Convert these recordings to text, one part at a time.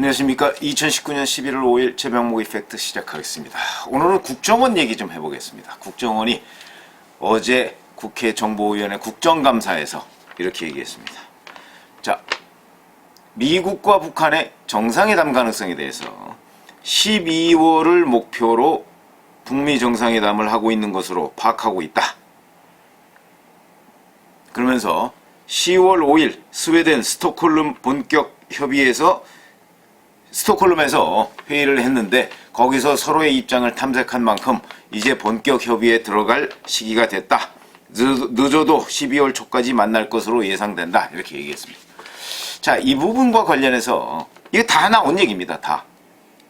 안녕하십니까. 2019년 11월 5일 최병목의 팩트 시작하겠습니다. 오늘은 국정원 얘기 좀 해보겠습니다. 국정원이 어제 국회 정보위원회 국정감사에서 이렇게 얘기했습니다. 자, 미국과 북한의 정상회담 가능성에 대해서 12월을 목표로 북미 정상회담을 하고 있는 것으로 파악하고 있다. 그러면서 10월 5일 스웨덴 스톡홀름 본격 협의에서 스톡홀름에서 회의를 했는데 거기서 서로의 입장을 탐색한 만큼 이제 본격 협의에 들어갈 시기가 됐다. 늦어도 12월 초까지 만날 것으로 예상된다. 이렇게 얘기했습니다. 자, 이 부분과 관련해서 이게 다 나온 얘기입니다. 다.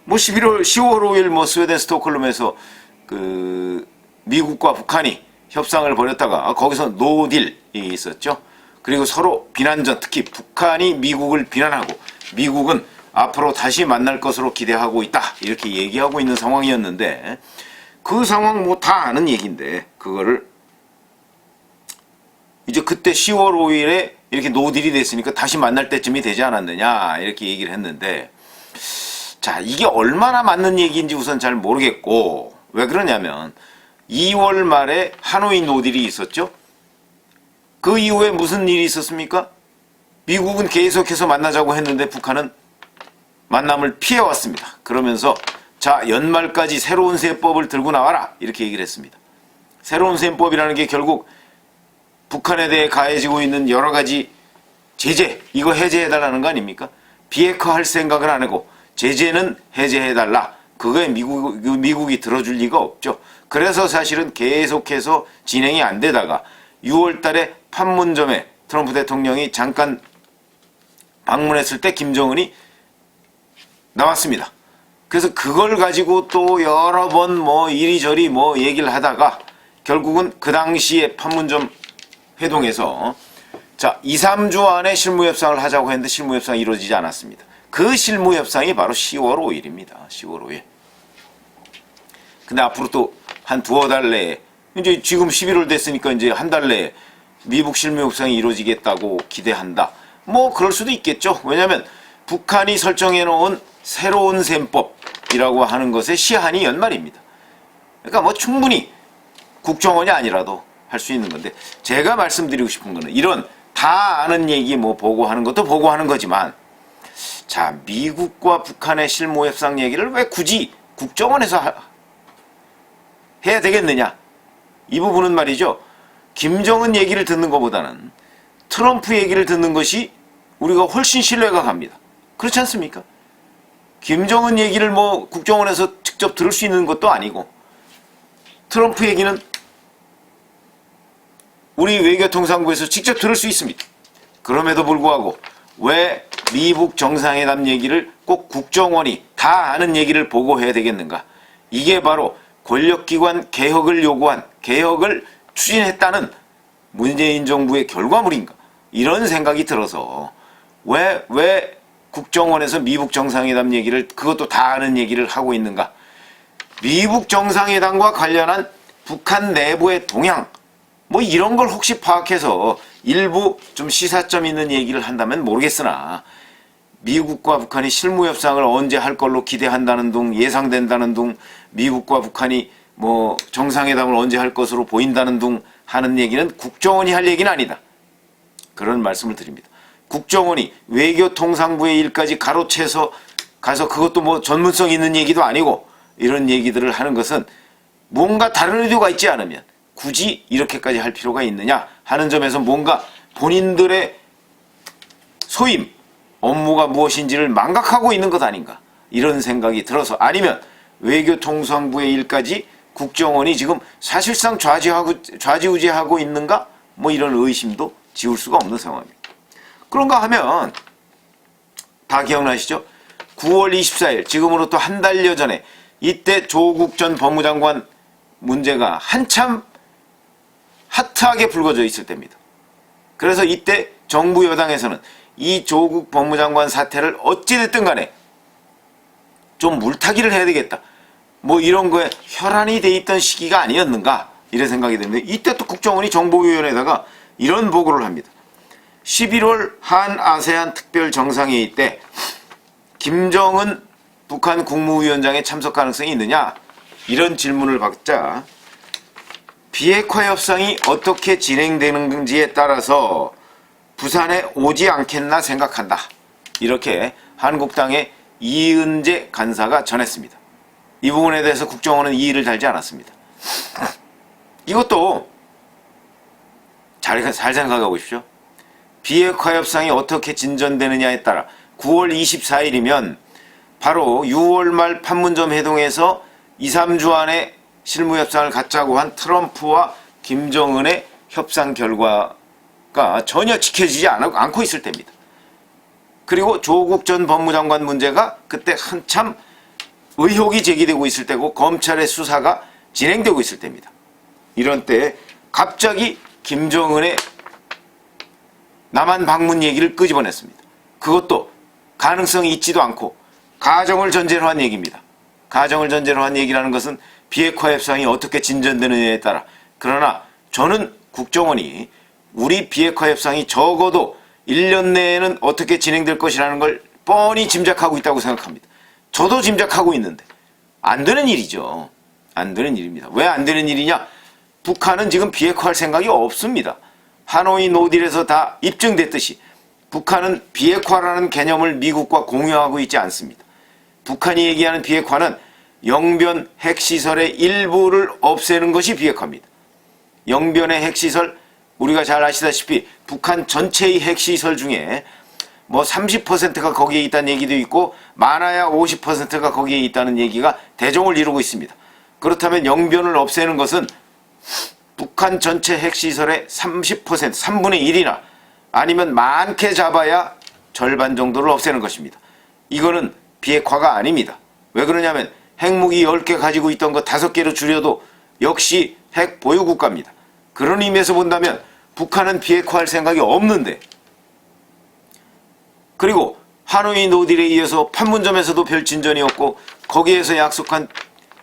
뭐 10월 5일 뭐 스웨덴 스톡홀름에서 그 미국과 북한이 협상을 벌였다가 거기서 노딜이 있었죠. 그리고 서로 비난전, 특히 북한이 미국을 비난하고 미국은 앞으로 다시 만날 것으로 기대하고 있다. 이렇게 얘기하고 있는 상황이었는데 그 상황 뭐 다 아는 얘기인데 그거를 이제 그때 10월 5일에 이렇게 노딜이 됐으니까 다시 만날 때쯤이 되지 않았느냐 이렇게 얘기를 했는데 자, 이게 얼마나 맞는 얘기인지 우선 잘 모르겠고 왜 그러냐면 2월 말에 하노이 노딜이 있었죠. 그 이후에 무슨 일이 있었습니까? 미국은 계속해서 만나자고 했는데 북한은 만남을 피해왔습니다. 그러면서 자, 연말까지 새로운 세법을 들고 나와라 이렇게 얘기를 했습니다. 새로운 세법이라는 게 결국 북한에 대해 가해지고 있는 여러 가지 제재 이거 해제해달라는 거 아닙니까? 비핵화할 생각은 안 하고 제재는 해제해달라. 그거에 미국이 들어줄 리가 없죠. 그래서 사실은 계속해서 진행이 안 되다가 6월 달에 판문점에 트럼프 대통령이 잠깐 방문했을 때 김정은이 나왔습니다. 그래서 그걸 가지고 또 여러 번 뭐 이리저리 뭐 얘기를 하다가 결국은 그 당시에 판문점 회동에서 자, 2, 3주 안에 실무협상을 하자고 했는데 실무협상이 이루어지지 않았습니다. 그 실무협상이 바로 10월 5일입니다. 10월 5일. 근데 앞으로 또 한 두어 달 내에 이제 지금 11월 됐으니까 이제 한 달 내에 미국 실무협상이 이루어지겠다고 기대한다. 뭐 그럴 수도 있겠죠. 왜냐하면 북한이 설정해 놓은 새로운 셈법이라고 하는 것의 시한이 연말입니다. 그러니까 뭐 충분히 국정원이 아니라도 할 수 있는 건데 제가 말씀드리고 싶은 거는 이런 다 아는 얘기 뭐 보고하는 것도 보고하는 거지만 자, 미국과 북한의 실무협상 얘기를 왜 굳이 국정원에서 해야 되겠느냐. 이 부분은 말이죠. 김정은 얘기를 듣는 것보다는 트럼프 얘기를 듣는 것이 우리가 훨씬 신뢰가 갑니다. 그렇지 않습니까? 김정은 얘기를 뭐 국정원에서 직접 들을 수 있는 것도 아니고 트럼프 얘기는 우리 외교통상부에서 직접 들을 수 있습니다. 그럼에도 불구하고 왜 미국 정상회담 얘기를 꼭 국정원이 다 아는 얘기를 보고해야 되겠는가? 이게 바로 권력기관 개혁을 요구한 개혁을 추진했다는 문재인 정부의 결과물인가? 이런 생각이 들어서 왜 국정원에서 미국 정상회담 얘기를 그것도 다 아는 얘기를 하고 있는가? 미국 정상회담과 관련한 북한 내부의 동향 뭐 이런 걸 혹시 파악해서 일부 좀 시사점 있는 얘기를 한다면 모르겠으나 미국과 북한이 실무협상을 언제 할 걸로 기대한다는 둥 예상된다는 둥 미국과 북한이 뭐 정상회담을 언제 할 것으로 보인다는 둥 하는 얘기는 국정원이 할 얘기는 아니다. 그런 말씀을 드립니다. 국정원이 외교통상부의 일까지 가로채서 가서 그것도 뭐 전문성 있는 얘기도 아니고 이런 얘기들을 하는 것은 뭔가 다른 의도가 있지 않으면 굳이 이렇게까지 할 필요가 있느냐 하는 점에서 뭔가 본인들의 소임, 업무가 무엇인지를 망각하고 있는 것 아닌가 이런 생각이 들어서 아니면 외교통상부의 일까지 국정원이 지금 사실상 좌지우지하고 있는가 뭐 이런 의심도 지울 수가 없는 상황입니다. 그런가 하면 다 기억나시죠? 9월 24일 지금으로부터 한 달여 전에 이때 조국 전 법무장관 문제가 한참 핫하게 불거져 있을 때입니다. 그래서 이때 정부 여당에서는 이 조국 법무장관 사태를 어찌됐든 간에 좀 물타기를 해야 되겠다. 뭐 이런 거에 혈안이 돼 있던 시기가 아니었는가 이런 생각이 드는데 이때 또 국정원이 정보위원회에다가 이런 보고를 합니다. 11월 한 아세안 특별 정상회의 때 김정은 북한 국무위원장에 참석 가능성이 있느냐? 이런 질문을 받자 비핵화 협상이 어떻게 진행되는지에 따라서 부산에 오지 않겠나 생각한다. 이렇게 한국당의 이은재 간사가 전했습니다. 이 부분에 대해서 국정원은 이의를 달지 않았습니다. 이것도 잘 생각해 보십시오. 비핵화 협상이 어떻게 진전되느냐에 따라 9월 24일이면 바로 6월 말 판문점 회동에서 2, 3주 안에 실무 협상을 갖자고 한 트럼프와 김정은의 협상 결과가 전혀 지켜지지 않고 있을 때입니다. 그리고 조국 전 법무장관 문제가 그때 한참 의혹이 제기되고 있을 때고 검찰의 수사가 진행되고 있을 때입니다. 이런 때 갑자기 김정은의 남한 방문 얘기를 끄집어냈습니다. 그것도 가능성이 있지도 않고 가정을 전제로 한 얘기입니다. 가정을 전제로 한 얘기라는 것은 비핵화 협상이 어떻게 진전되느냐에 따라, 그러나 저는 국정원이 우리 비핵화 협상이 적어도 1년 내에는 어떻게 진행될 것이라는 걸 뻔히 짐작하고 있다고 생각합니다. 저도 짐작하고 있는데 안 되는 일이죠. 안 되는 일입니다. 왜 안 되는 일이냐? 북한은 지금 비핵화할 생각이 없습니다. 하노이 노딜에서 다 입증됐듯이 북한은 비핵화라는 개념을 미국과 공유하고 있지 않습니다. 북한이 얘기하는 비핵화는 영변 핵시설의 일부를 없애는 것이 비핵화입니다. 영변의 핵시설, 우리가 잘 아시다시피 북한 전체의 핵시설 중에 뭐 30%가 거기에 있다는 얘기도 있고 많아야 50%가 거기에 있다는 얘기가 대종을 이루고 있습니다. 그렇다면 영변을 없애는 것은 북한 전체 핵시설의 30%, 3분의 1이나 아니면 많게 잡아야 절반 정도를 없애는 것입니다. 이거는 비핵화가 아닙니다. 왜 그러냐면 핵무기 10개 가지고 있던 거 5개로 줄여도 역시 핵 보유국가입니다. 그런 의미에서 본다면 북한은 비핵화할 생각이 없는데, 그리고 하노이 노딜에 이어서 판문점에서도 별 진전이 없고 거기에서 약속한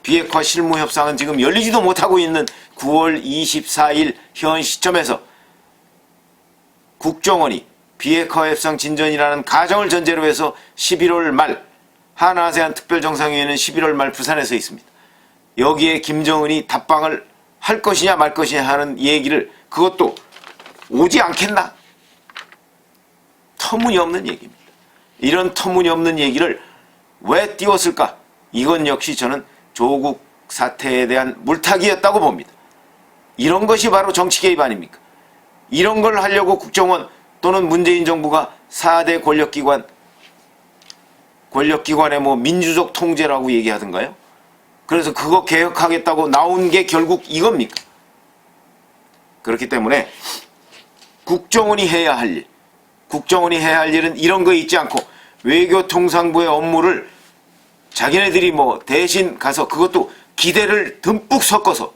비핵화 실무 협상은 지금 열리지도 못하고 있는 9월 24일 현 시점에서 국정원이 비핵화 협상 진전이라는 가정을 전제로 해서 11월 말 한아세안 특별정상회의는 11월 말 부산에서 있습니다. 여기에 김정은이 답방을 할 것이냐 말 것이냐 하는 얘기를, 그것도 오지 않겠나? 터무니없는 얘기입니다. 이런 터무니없는 얘기를 왜 띄웠을까? 이건 역시 저는 조국 사태에 대한 물타기였다고 봅니다. 이런 것이 바로 정치 개입 아닙니까? 이런 걸 하려고 국정원 또는 문재인 정부가 4대 권력기관의 뭐 민주적 통제라고 얘기하던가요? 그래서 그거 개혁하겠다고 나온 게 결국 이겁니까? 그렇기 때문에 국정원이 해야 할 일은 이런 거 있지 않고 외교통상부의 업무를 자기네들이 뭐 대신 가서, 그것도 기대를 듬뿍 섞어서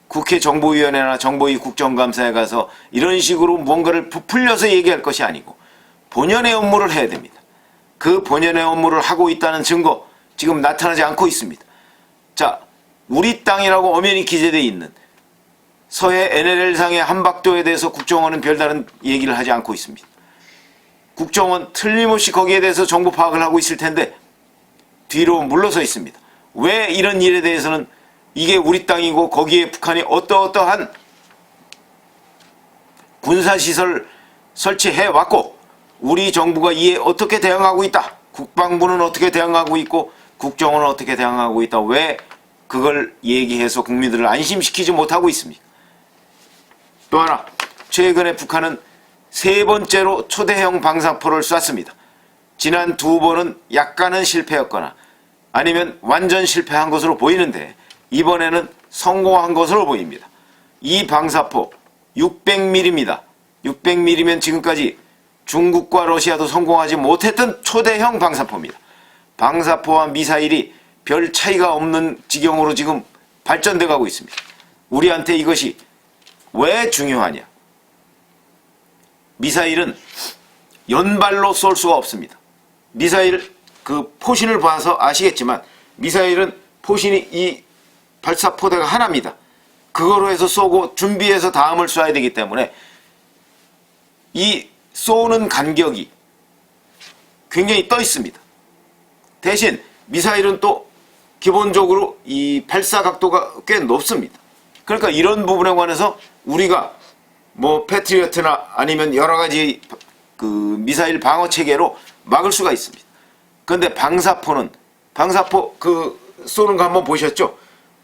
국회 정보위원회나 정보위 국정감사에 가서 이런 식으로 뭔가를 부풀려서 얘기할 것이 아니고 본연의 업무를 해야 됩니다. 그 본연의 업무를 하고 있다는 증거 지금 나타나지 않고 있습니다. 자, 우리 땅이라고 엄연히 기재되어 있는 서해 NLL상의 한박도에 대해서 국정원은 별다른 얘기를 하지 않고 있습니다. 국정원 틀림없이 거기에 대해서 정보 파악을 하고 있을 텐데 뒤로 물러서 있습니다. 왜 이런 일에 대해서는 이게 우리 땅이고 거기에 북한이 어떠한 군사시설 설치해왔고 우리 정부가 이에 어떻게 대응하고 있다, 국방부는 어떻게 대응하고 있고 국정원은 어떻게 대응하고 있다, 왜 그걸 얘기해서 국민들을 안심시키지 못하고 있습니까? 또 하나, 최근에 북한은 3번째로 초대형 방사포를 쐈습니다. 지난 2번은 약간은 실패였거나 아니면 완전 실패한 것으로 보이는데 이번에는 성공한 것으로 보입니다. 이 방사포 600mm입니다. 600mm면 지금까지 중국과 러시아도 성공하지 못했던 초대형 방사포입니다. 방사포와 미사일이 별 차이가 없는 지경으로 지금 발전돼 가고 있습니다. 우리한테 이것이 왜 중요하냐? 미사일은 연발로 쏠 수가 없습니다. 미사일 그 포신을 봐서 아시겠지만 미사일은 포신이 이 발사포대가 하나입니다. 그거로 해서 쏘고 준비해서 다음을 쏴야 되기 때문에 이 쏘는 간격이 굉장히 떠 있습니다. 대신 미사일은 또 기본적으로 이 발사 각도가 꽤 높습니다. 그러니까 이런 부분에 관해서 우리가 뭐 패트리어트나 아니면 여러 가지 그 미사일 방어 체계로 막을 수가 있습니다. 그런데 방사포 그 쏘는 거 한번 보셨죠?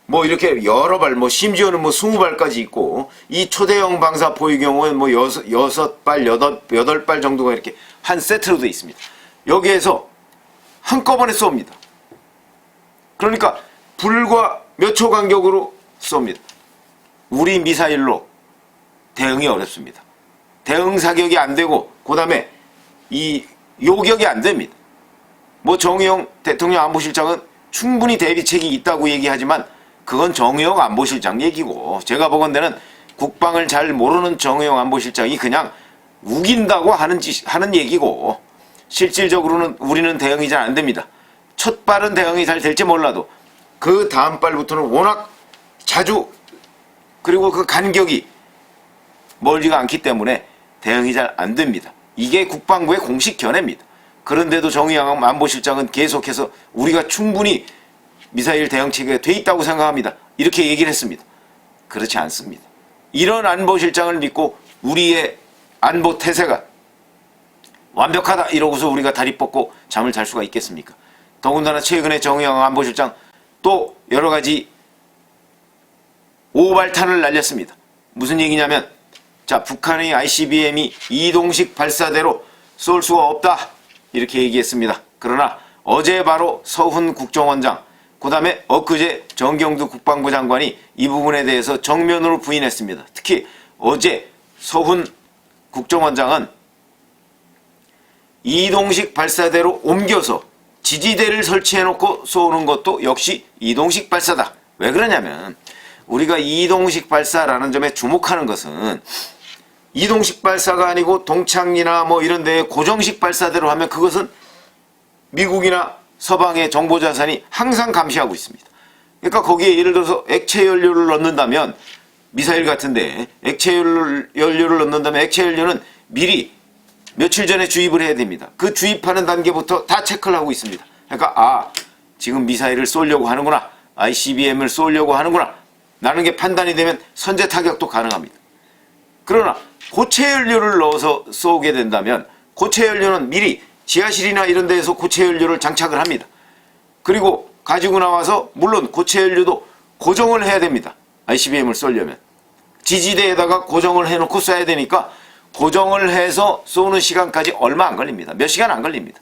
뭐 이렇게 여러 발, 뭐 심지어는 뭐 20발까지 있고, 이 초대형 방사포의 경우에 뭐 6발, 8발 정도가 이렇게 한 세트로 되어 있습니다. 여기에서 한꺼번에 쏩니다. 그러니까 불과 몇 초 간격으로 쏩니다. 우리 미사일로 대응이 어렵습니다. 대응 사격이 안 되고, 그 다음에 이 요격이 안 됩니다. 뭐 정의용 대통령 안보실장은 충분히 대비책이 있다고 얘기하지만 그건 정의용 안보실장 얘기고, 제가 보건대는 국방을 잘 모르는 정의용 안보실장이 그냥 우긴다고 하는 얘기고, 실질적으로는 우리는 대응이 잘 안 됩니다. 첫 발은 대응이 잘 될지 몰라도 그 다음 발부터는 워낙 자주, 그리고 그 간격이 멀지가 않기 때문에 대응이 잘 안 됩니다. 이게 국방부의 공식 견해입니다. 그런데도 정의용 안보실장은 계속해서 우리가 충분히 미사일 대응 체계가 돼 있다고 생각합니다, 이렇게 얘기를 했습니다. 그렇지 않습니다. 이런 안보실장을 믿고 우리의 안보 태세가 완벽하다 이러고서 우리가 다리 뻗고 잠을 잘 수가 있겠습니까? 더군다나 최근에 정의용 안보실장 또 여러 가지 오발탄을 날렸습니다. 무슨 얘기냐면, 자, 북한의 ICBM이 이동식 발사대로 쏠 수가 없다 이렇게 얘기했습니다. 그러나 어제 바로 서훈 국정원장, 그 다음에 엊그제 정경두 국방부 장관이 이 부분에 대해서 정면으로 부인했습니다. 특히 어제 서훈 국정원장은 이동식 발사대로 옮겨서 지지대를 설치해놓고 쏘는 것도 역시 이동식 발사다. 왜 그러냐면, 우리가 이동식 발사라는 점에 주목하는 것은, 이동식 발사가 아니고 동창리나 뭐 이런 데에 고정식 발사대로 하면 그것은 미국이나 서방의 정보자산이 항상 감시하고 있습니다. 그러니까 거기에 예를 들어서 액체 연료를 넣는다면, 미사일 같은데 액체 연료를 넣는다면 액체 연료는 미리 며칠 전에 주입을 해야 됩니다. 그 주입하는 단계부터 다 체크를 하고 있습니다. 그러니까 지금 미사일을 쏘려고 하는구나, ICBM을 쏘려고 하는구나 라는 게 판단이 되면 선제 타격도 가능합니다. 그러나 고체 연료를 넣어서 쏘게 된다면, 고체 연료는 미리 지하실이나 이런 데에서 고체 연료를 장착을 합니다. 그리고 가지고 나와서, 물론 고체 연료도 고정을 해야 됩니다. ICBM을 쏘려면 지지대에다가 고정을 해놓고 쏴야 되니까 고정을 해서 쏘는 시간까지 얼마 안 걸립니다. 몇 시간 안 걸립니다.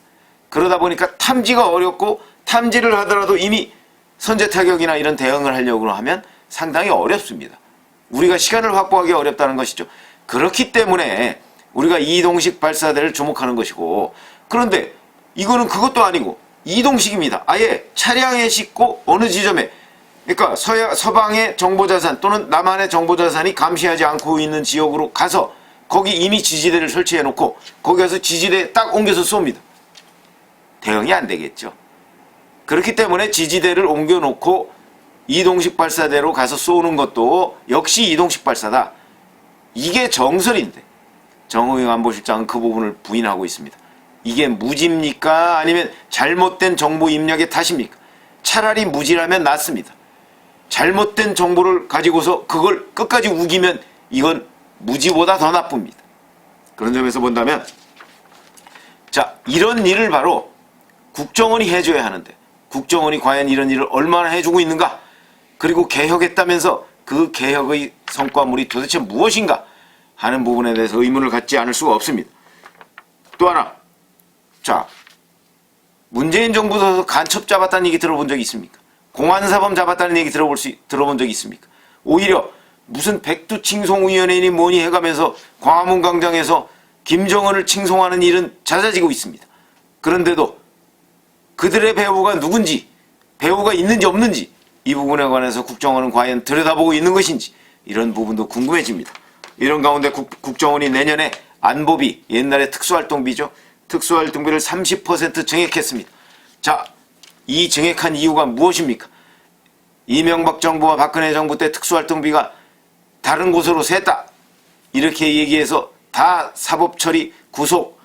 그러다 보니까 탐지가 어렵고, 탐지를 하더라도 이미 선제 타격이나 이런 대응을 하려고 하면 상당히 어렵습니다. 우리가 시간을 확보하기 어렵다는 것이죠. 그렇기 때문에 우리가 이동식 발사대를 주목하는 것이고, 그런데 이거는 그것도 아니고 이동식입니다. 아예 차량에 싣고 어느 지점에, 그러니까 서방의 정보자산 또는 남한의 정보자산이 감시하지 않고 있는 지역으로 가서 거기 이미 지지대를 설치해 놓고 거기 가서 지지대에 딱 옮겨서 쏩니다. 대응이 안 되겠죠. 그렇기 때문에 지지대를 옮겨 놓고 이동식 발사대로 가서 쏘는 것도 역시 이동식 발사다. 이게 정설인데 정의용 안보실장은 그 부분을 부인하고 있습니다. 이게 무지입니까? 아니면 잘못된 정보 입력의 탓입니까? 차라리 무지라면 낫습니다. 잘못된 정보를 가지고서 그걸 끝까지 우기면 이건 무지보다 더 나쁩니다. 그런 점에서 본다면, 자, 이런 일을 바로 국정원이 해줘야 하는데, 국정원이 과연 이런 일을 얼마나 해주고 있는가? 그리고 개혁했다면서 그 개혁의 성과물이 도대체 무엇인가 하는 부분에 대해서 의문을 갖지 않을 수가 없습니다. 또 하나, 자, 문재인 정부에서 간첩 잡았다는 얘기 들어본 적이 있습니까? 공안사범 잡았다는 얘기 들어본 적이 있습니까? 오히려 무슨 백두칭송위원회니 뭐니 해가면서 광화문 광장에서 김정은을 칭송하는 일은 잦아지고 있습니다. 그런데도 그들의 배후가 누군지, 배후가 있는지 없는지, 이 부분에 관해서 국정원은 과연 들여다보고 있는 것인지, 이런 부분도 궁금해집니다. 이런 가운데 국정원이 내년에 안보비, 옛날에 특수활동비죠, 특수활동비를 30% 증액했습니다. 자, 이 증액한 이유가 무엇입니까? 이명박 정부와 박근혜 정부 때 특수활동비가 다른 곳으로 샜다 이렇게 얘기해서 다 사법처리, 구속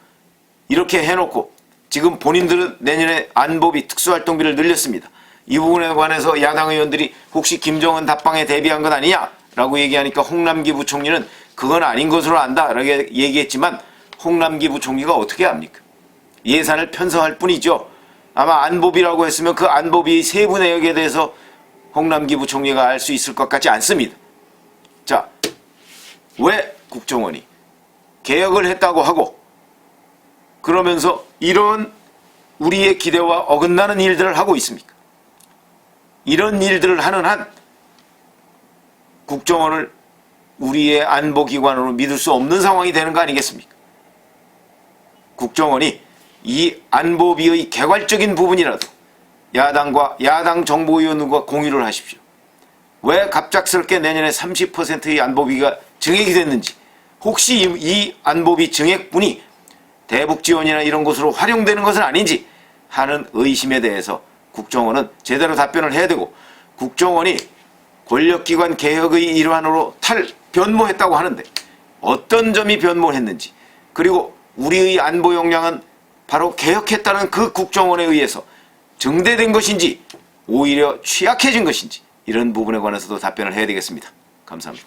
이렇게 해놓고 지금 본인들은 내년에 안보비 특수활동비를 늘렸습니다. 이 부분에 관해서 야당 의원들이 혹시 김정은 답방에 대비한 것 아니냐라고 얘기하니까 홍남기 부총리는 그건 아닌 것으로 안다라고 얘기했지만 홍남기 부총리가 어떻게 합니까? 예산을 편성할 뿐이죠. 아마 안보비라고 했으면 그 안보비의 세부 내역에 대해서 홍남기 부총리가 알 수 있을 것 같지 않습니다. 자, 왜 국정원이 개혁을 했다고 하고 그러면서 이런 우리의 기대와 어긋나는 일들을 하고 있습니까? 이런 일들을 하는 한 국정원을 우리의 안보기관으로 믿을 수 없는 상황이 되는 거 아니겠습니까? 국정원이 이 안보비의 개괄적인 부분이라도 야당과 야당 정보위원들과 공유를 하십시오. 왜 갑작스럽게 내년에 30%의 안보비가 증액이 됐는지, 혹시 이 안보비 증액분이 대북 지원이나 이런 것으로 활용되는 것은 아닌지 하는 의심에 대해서 국정원은 제대로 답변을 해야 되고, 국정원이 권력기관 개혁의 일환으로 변모했다고 하는데 어떤 점이 변모했는지, 그리고 우리의 안보 역량은 바로 개혁했다는 그 국정원에 의해서 증대된 것인지 오히려 취약해진 것인지 이런 부분에 관해서도 답변을 해야 되겠습니다. 감사합니다.